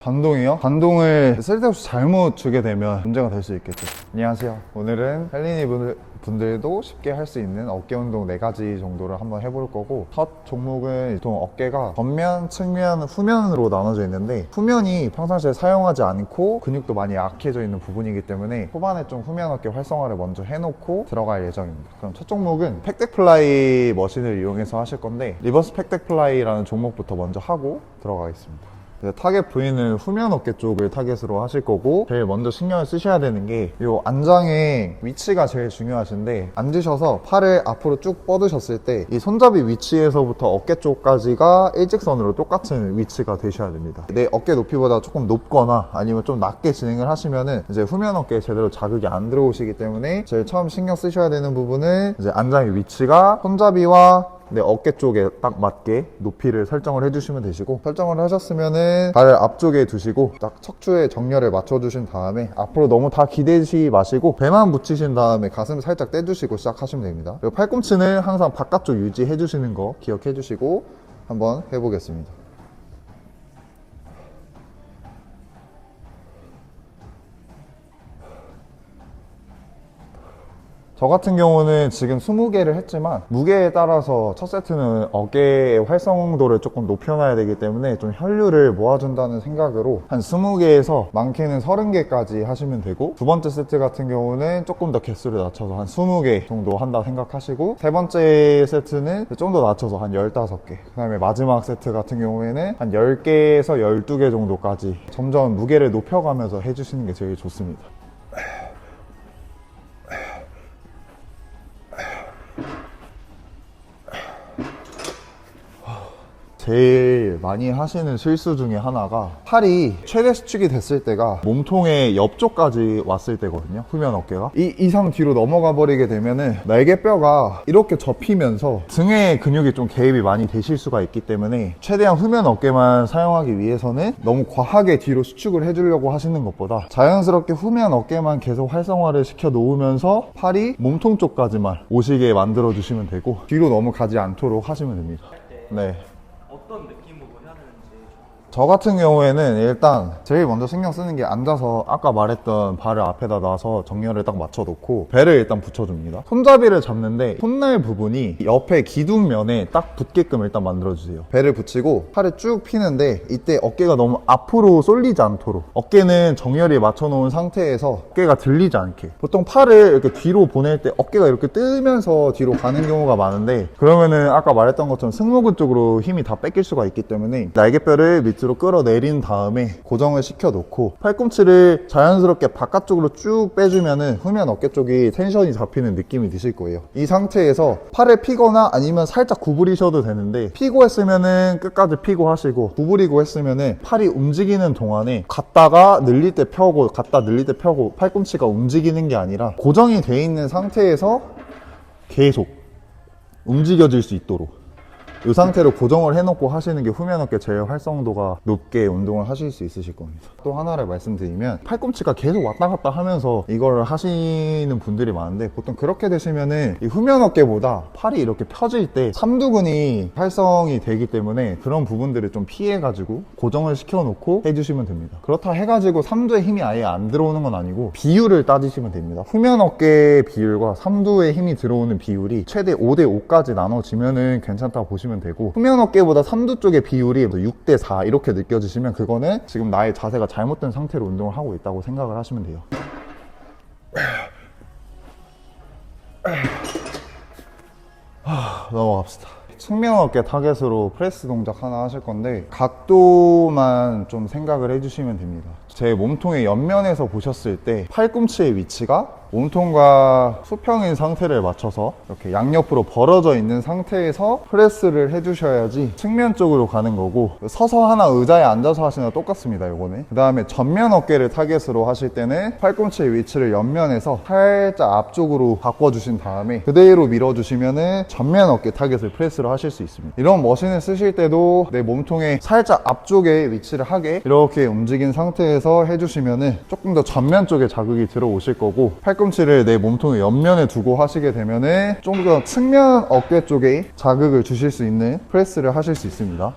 반동이요? 반동을 쓸데없이 잘못 주게 되면 문제가 될 수 있겠죠. 안녕하세요. 오늘은 헬린이 분들도 쉽게 할 수 있는 어깨 운동 4가지 정도를 한번 해볼 거고, 첫 종목은 보통 어깨가 겉면, 측면, 후면으로 나눠져 있는데, 후면이 평상시에 사용하지 않고 근육도 많이 약해져 있는 부분이기 때문에 초반에 좀 후면 어깨 활성화를 먼저 해놓고 들어갈 예정입니다. 그럼 첫 종목은 팩덱 플라이 머신을 이용해서 하실 건데, 리버스 팩덱 플라이라는 종목부터 먼저 하고 들어가겠습니다. 타겟 부위는 후면 어깨 쪽을 타겟으로 하실 거고, 제일 먼저 신경을 쓰셔야 되는 게 이 안장의 위치가 제일 중요하신데, 앉으셔서 팔을 앞으로 쭉 뻗으셨을 때 이 손잡이 위치에서부터 어깨 쪽까지가 일직선으로 똑같은 위치가 되셔야 됩니다. 내 어깨 높이보다 조금 높거나 아니면 좀 낮게 진행을 하시면은 이제 후면 어깨에 제대로 자극이 안 들어오시기 때문에 제일 처음 신경 쓰셔야 되는 부분은 이제 안장의 위치가 손잡이와 어깨 쪽에 딱 맞게 높이를 설정을 해주시면 되시고, 설정을 하셨으면은 발을 앞쪽에 두시고 딱 척추에 정렬을 맞춰주신 다음에 앞으로 너무 다 기대지 마시고 배만 붙이신 다음에 가슴을 살짝 떼주시고 시작하시면 됩니다. 그리고 팔꿈치는 항상 바깥쪽 유지해 주시는 거 기억해 주시고 한번 해보겠습니다. 저 같은 경우는 지금 20개를 했지만 무게에 따라서 첫 세트는 어깨의 활성도를 조금 높여놔야 되기 때문에 좀 혈류를 모아준다는 생각으로 한 20개에서 많게는 30개까지 하시면 되고, 두 번째 세트 같은 경우는 조금 더 개수를 낮춰서 한 20개 정도 한다 생각하시고, 세 번째 세트는 좀 더 낮춰서 한 15개, 그 다음에 마지막 세트 같은 경우에는 한 10개에서 12개 정도까지 점점 무게를 높여가면서 해주시는 게 제일 좋습니다. 제일 많이 하시는 실수 중에 하나가 팔이 최대 수축이 됐을 때가 몸통의 옆쪽까지 왔을 때거든요. 후면 어깨가 이 이상 뒤로 넘어가 버리게 되면은 날개뼈가 이렇게 접히면서 등에 근육이 좀 개입이 많이 되실 수가 있기 때문에, 최대한 후면 어깨만 사용하기 위해서는 너무 과하게 뒤로 수축을 해주려고 하시는 것보다 자연스럽게 후면 어깨만 계속 활성화를 시켜 놓으면서 팔이 몸통 쪽까지만 오시게 만들어 주시면 되고, 뒤로 넘어가지 않도록 하시면 됩니다. 네. 어떤 느낌으로 해야 되는지. 저 같은 경우에는 일단 제일 먼저 신경 쓰는 게, 앉아서 아까 말했던 발을 앞에다 놔서 정렬을 딱 맞춰 놓고 배를 일단 붙여줍니다. 손잡이를 잡는데 손날 부분이 옆에 기둥면에 딱 붙게끔 일단 만들어 주세요. 배를 붙이고 팔을 쭉 피는데, 이때 어깨가 너무 앞으로 쏠리지 않도록, 어깨는 정렬이 맞춰 놓은 상태에서 어깨가 들리지 않게, 보통 팔을 이렇게 뒤로 보낼 때 어깨가 이렇게 뜨면서 뒤로 가는 경우가 많은데, 그러면은 아까 말했던 것처럼 승모근 쪽으로 힘이 다 뺏길 수가 있기 때문에 날개뼈를 밑으로 끌어내린 다음에 고정을 시켜 놓고, 팔꿈치를 자연스럽게 바깥쪽으로 쭉 빼주면은 후면 어깨 쪽이 텐션이 잡히는 느낌이 드실 거예요. 이 상태에서 팔을 피거나 아니면 살짝 구부리셔도 되는데, 피고 했으면은 끝까지 피고 하시고, 구부리고 했으면은 팔이 움직이는 동안에 갔다가 늘릴 때 펴고 갔다 늘릴 때 펴고, 팔꿈치가 움직이는 게 아니라 고정이 돼 있는 상태에서 계속 움직여질 수 있도록 이 상태로 고정을 해놓고 하시는 게 후면 어깨 제일 활성도가 높게 운동을 하실 수 있으실 겁니다. 또 하나를 말씀드리면, 팔꿈치가 계속 왔다 갔다 하면서 이걸 하시는 분들이 많은데, 보통 그렇게 되시면은 이 후면 어깨보다 팔이 이렇게 펴질 때 삼두근이 활성이 되기 때문에 그런 부분들을 좀 피해가지고 고정을 시켜놓고 해주시면 됩니다. 그렇다 해가지고 삼두에 힘이 아예 안 들어오는 건 아니고, 비율을 따지시면 됩니다. 후면 어깨 비율과 삼두에 힘이 들어오는 비율이 최대 5대5까지 나눠지면은 괜찮다고 보시면 되고, 후면 어깨보다 삼두 쪽의 비율이 6대4 이렇게 느껴지시면 그거는 지금 나의 자세가 잘못된 상태로 운동을 하고 있다고 생각을 하시면 돼요. 넘어갑시다. 측면 어깨 타겟으로 프레스 동작 하나 하실 건데, 각도만 좀 생각을 해주시면 됩니다. 제 몸통의 옆면에서 보셨을 때 팔꿈치의 위치가 몸통과 수평인 상태를 맞춰서 이렇게 양옆으로 벌어져 있는 상태에서 프레스를 해주셔야지 측면 쪽으로 가는 거고, 서서 하나 의자에 앉아서 하시는 거 똑같습니다. 요거는 그 다음에 전면 어깨를 타겟으로 하실 때는 팔꿈치의 위치를 옆면에서 살짝 앞쪽으로 바꿔주신 다음에 그대로 밀어주시면은 전면 어깨 타겟을 프레스로 하실 수 있습니다. 이런 머신을 쓰실 때도 내 몸통의 살짝 앞쪽에 위치를 하게 이렇게 움직인 상태에서 해주시면은 조금 더 전면 쪽에 자극이 들어오실 거고, 팔꿈치를 내 몸통의 옆면에 두고 하시게 되면은 좀 더 측면 어깨 쪽에 자극을 주실 수 있는 프레스를 하실 수 있습니다.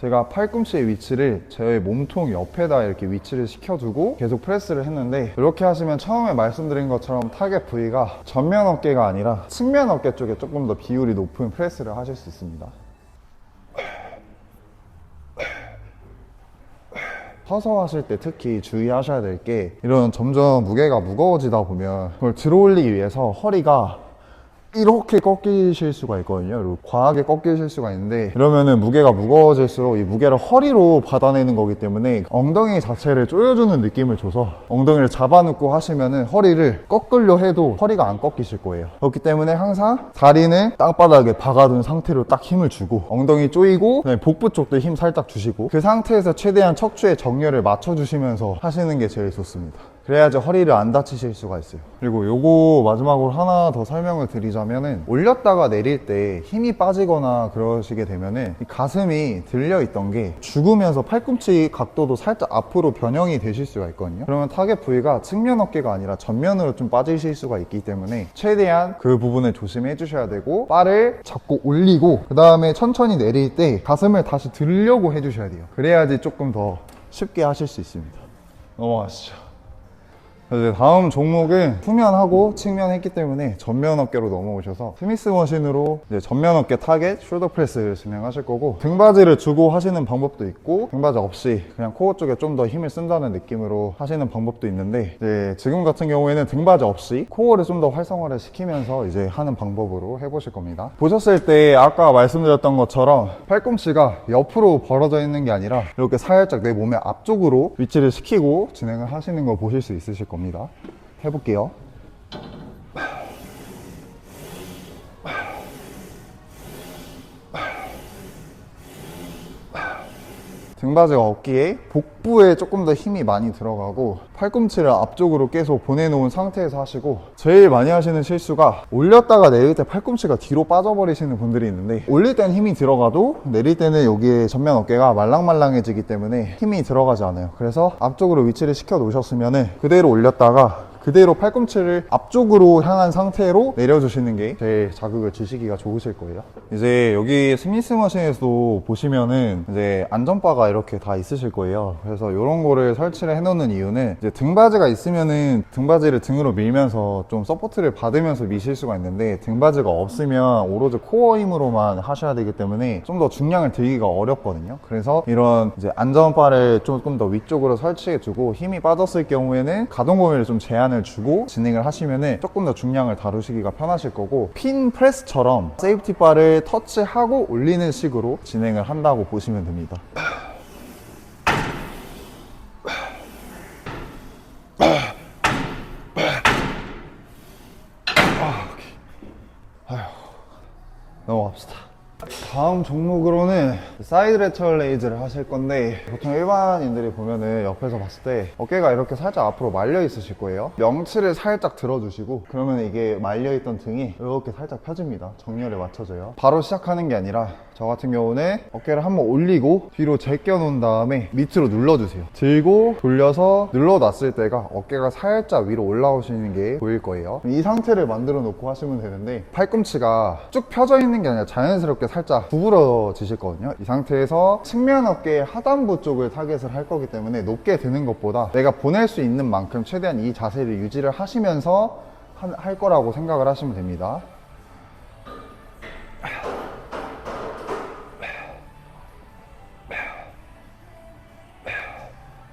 제가 팔꿈치의 위치를 제 몸통 옆에다 이렇게 위치를 시켜두고 계속 프레스를 했는데, 이렇게 하시면 처음에 말씀드린 것처럼 타겟 부위가 전면 어깨가 아니라 측면 어깨 쪽에 조금 더 비율이 높은 프레스를 하실 수 있습니다. 서서 하실 때 특히 주의하셔야 될 게, 이런 점점 무게가 무거워지다 보면 그걸 들어올리기 위해서 허리가 이렇게 꺾이실 수가 있거든요. 그리고 과하게 꺾이실 수가 있는데, 이러면은 무게가 무거워질수록 이 무게를 허리로 받아내는 거기 때문에 엉덩이 자체를 조여주는 느낌을 줘서 엉덩이를 잡아놓고 하시면은 허리를 꺾으려 해도 허리가 안 꺾이실 거예요. 그렇기 때문에 항상 다리는 땅바닥에 박아둔 상태로 딱 힘을 주고, 엉덩이 조이고, 그다음에 복부 쪽도 힘 살짝 주시고, 그 상태에서 최대한 척추의 정렬을 맞춰주시면서 하시는 게 제일 좋습니다. 그래야지 허리를 안 다치실 수가 있어요. 그리고 요거 마지막으로 하나 더 설명을 드리자면은, 올렸다가 내릴 때 힘이 빠지거나 그러시게 되면은 이 가슴이 들려 있던 게 죽으면서 팔꿈치 각도도 살짝 앞으로 변형이 되실 수가 있거든요. 그러면 타겟 부위가 측면 어깨가 아니라 전면으로 좀 빠지실 수가 있기 때문에 최대한 그 부분을 조심해 주셔야 되고, 바를 잡고 올리고 그 다음에 천천히 내릴 때 가슴을 다시 들려고 해주셔야 돼요. 그래야지 조금 더 쉽게 하실 수 있습니다. 넘어가시죠. 이제 다음 종목은 후면하고 측면 했기 때문에 전면 어깨로 넘어오셔서 스미스 머신으로 이제 전면 어깨 타겟 숄더 프레스를 진행하실 거고, 등받이를 주고 하시는 방법도 있고, 등받이 없이 그냥 코어 쪽에 좀 더 힘을 쓴다는 느낌으로 하시는 방법도 있는데, 이제 지금 같은 경우에는 등받이 없이 코어를 좀 더 활성화를 시키면서 이제 하는 방법으로 해보실 겁니다. 보셨을 때 아까 말씀드렸던 것처럼 팔꿈치가 옆으로 벌어져 있는 게 아니라 이렇게 살짝 내 몸의 앞쪽으로 위치를 시키고 진행을 하시는 거 보실 수 있으실 겁니다. 해볼게요. 등받이가 없기에 복부에 조금 더 힘이 많이 들어가고, 팔꿈치를 앞쪽으로 계속 보내놓은 상태에서 하시고, 제일 많이 하시는 실수가 올렸다가 내릴 때 팔꿈치가 뒤로 빠져버리시는 분들이 있는데, 올릴 때는 힘이 들어가도 내릴 때는 여기에 전면 어깨가 말랑말랑해지기 때문에 힘이 들어가지 않아요. 그래서 앞쪽으로 위치를 시켜 놓으셨으면 그대로 올렸다가 그대로 팔꿈치를 앞쪽으로 향한 상태로 내려주시는 게 제일 자극을 주시기가 좋으실 거예요. 이제 여기 스미스 머신에서도 보시면은 이제 안전바가 이렇게 다 있으실 거예요. 그래서 이런 거를 설치를 해놓는 이유는, 이제 등받이가 있으면은 등받이를 등으로 밀면서 좀 서포트를 받으면서 미실 수가 있는데, 등받이가 없으면 오로지 코어 힘으로만 하셔야 되기 때문에 좀 더 중량을 들기가 어렵거든요. 그래서 이런 이제 안전바를 조금 더 위쪽으로 설치해 두고, 힘이 빠졌을 경우에는 가동 범위를 좀 제한을 주고 진행을 하시면은 조금 더 중량을 다루시기가 편하실 거고, 핀 프레스처럼 세이프티 바를 터치하고 올리는 식으로 진행을 한다고 보시면 됩니다. 넘어갑시다. 다음 종목으로는 사이드 레터럴 레이즈를 하실 건데, 보통 일반인들이 보면은 옆에서 봤을 때 어깨가 이렇게 살짝 앞으로 말려 있으실 거예요. 명치를 살짝 들어주시고, 그러면 이게 말려있던 등이 이렇게 살짝 펴집니다. 정렬에 맞춰져요. 바로 시작하는 게 아니라 저 같은 경우는 어깨를 한번 올리고 뒤로 제껴 놓은 다음에 밑으로 눌러주세요. 들고 돌려서 눌러놨을 때가 어깨가 살짝 위로 올라오시는 게 보일 거예요. 이 상태를 만들어 놓고 하시면 되는데, 팔꿈치가 쭉 펴져 있는 게 아니라 자연스럽게 살짝 구부러지실 거거든요. 이 상태에서 측면 어깨 하단부 쪽을 타겟을 할 거기 때문에 높게 드는 것보다 내가 보낼 수 있는 만큼 최대한 이 자세를 유지를 하시면서 할 거라고 생각을 하시면 됩니다.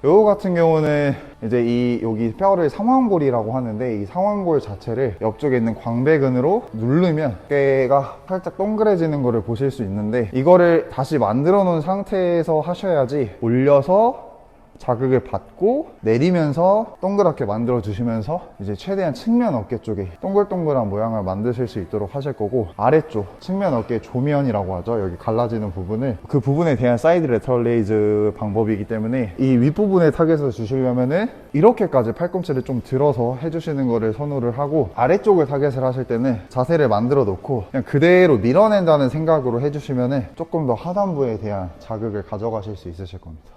요거 같은 경우는 이제 여기 뼈를 상완골이라고 하는데, 이 상완골 자체를 옆쪽에 있는 광배근으로 누르면 어깨가 살짝 동그래지는 거를 보실 수 있는데, 이거를 다시 만들어 놓은 상태에서 하셔야지 올려서 자극을 받고 내리면서 동그랗게 만들어 주시면서 이제 최대한 측면 어깨 쪽에 동글동글한 모양을 만드실 수 있도록 하실 거고, 아래쪽 측면 어깨 조면이라고 하죠. 여기 갈라지는 부분을, 그 부분에 대한 사이드 레터럴 레이즈 방법이기 때문에, 이 윗부분에 타겟을 주시려면은 이렇게까지 팔꿈치를 좀 들어서 해주시는 거를 선호를 하고, 아래쪽을 타겟을 하실 때는 자세를 만들어 놓고 그냥 그대로 밀어낸다는 생각으로 해주시면은 조금 더 하단부에 대한 자극을 가져가실 수 있으실 겁니다.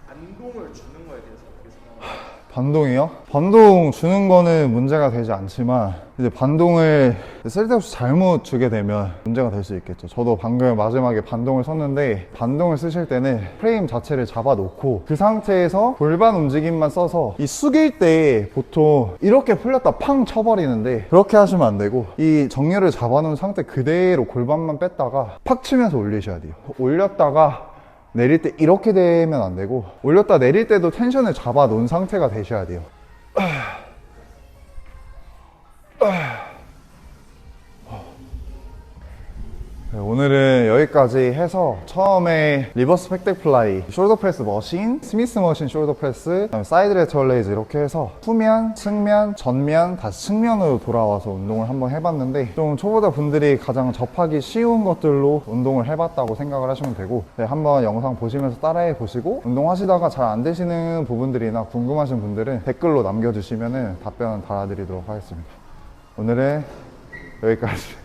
안동을 주는 거에 대해서 어떻게 생각하세요? 반동이요? 반동 주는 거는 문제가 되지 않지만 이제 반동을 쓸데없이 잘못 주게 되면 문제가 될 수 있겠죠. 저도 방금 마지막에 반동을 썼는데 반동을 쓰실 때는 프레임 자체를 잡아 놓고 그 상태에서 골반 움직임만 써서 이 숙일 때 보통 이렇게 풀렸다 팡 쳐버리는데 그렇게 하시면 안 되고 이 정렬을 잡아 놓은 상태 그대로 골반만 뺐다가 팍 치면서 올리셔야 돼요. 올렸다가 내릴 때 이렇게 되면 안 되고 올렸다 내릴 때도 텐션을 잡아 놓은 상태가 되셔야 돼요. 네, 오늘은 여기까지 해서 처음에 리버스 백덱 플라이, 숄더 프레스 머신, 스미스 머신 숄더 프레스, 그다음에 사이드 레터럴 레이즈 이렇게 해서 후면, 측면, 전면, 다시 측면으로 돌아와서 운동을 한번 해봤는데 좀 초보자 분들이 가장 접하기 쉬운 것들로 운동을 해봤다고 생각을 하시면 되고 네, 한번 영상 보시면서 따라해 보시고 운동하시다가 잘 안 되시는 부분들이나 궁금하신 분들은 댓글로 남겨주시면 답변 달아드리도록 하겠습니다. 오늘은 여기까지.